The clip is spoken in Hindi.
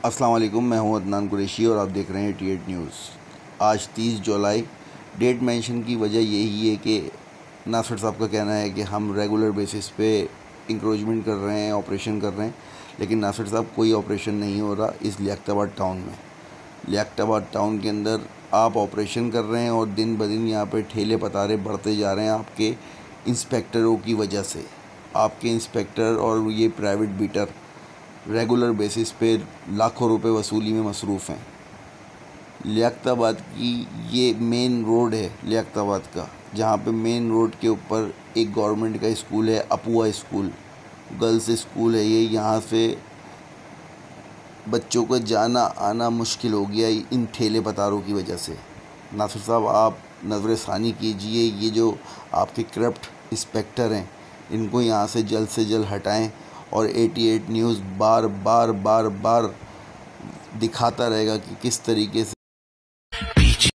अस्सलाम वालेकुम, मैं हूं अदनान कुरैशी और आप देख रहे हैं 88 न्यूज़। आज 30 जुलाई डेट मेंशन की वजह यही है कि नासिर साहब का कहना है कि हम रेगुलर बेसिस पे इंक्रोचमेंट कर रहे हैं, ऑपरेशन कर रहे हैं, लेकिन नासिर साहब कोई ऑपरेशन नहीं हो रहा इस लियाकताबाद टाउन में। लियाकताबाद टाउन के अंदर आप ऑपरेशन कर रहे हैं और दिन ब दिन यहाँ पे ठेले पतारे बढ़ते जा रहे हैं आपके इंस्पेक्टरों की वजह से। आपके इंस्पेक्टर और ये प्राइवेट बीटर रेगुलर बेसिस पे लाखों रुपए वसूली में मसरूफ़ हैं। लियाकताबाद की ये मेन रोड है लियाकताबाद का, जहाँ पे मेन रोड के ऊपर एक गवर्नमेंट का स्कूल है, अपुआ स्कूल गर्ल्स स्कूल है। ये यहाँ से बच्चों को जाना आना मुश्किल हो गया इन ठेले पतारों की वजह से। नासिर साहब, आप नज़र षानी कीजिए, ये जो आपके करप्ट इंस्पेक्टर हैं इनको यहाँ से जल्द हटाएं और 88 न्यूज़ बार बार दिखाता रहेगा कि किस तरीके से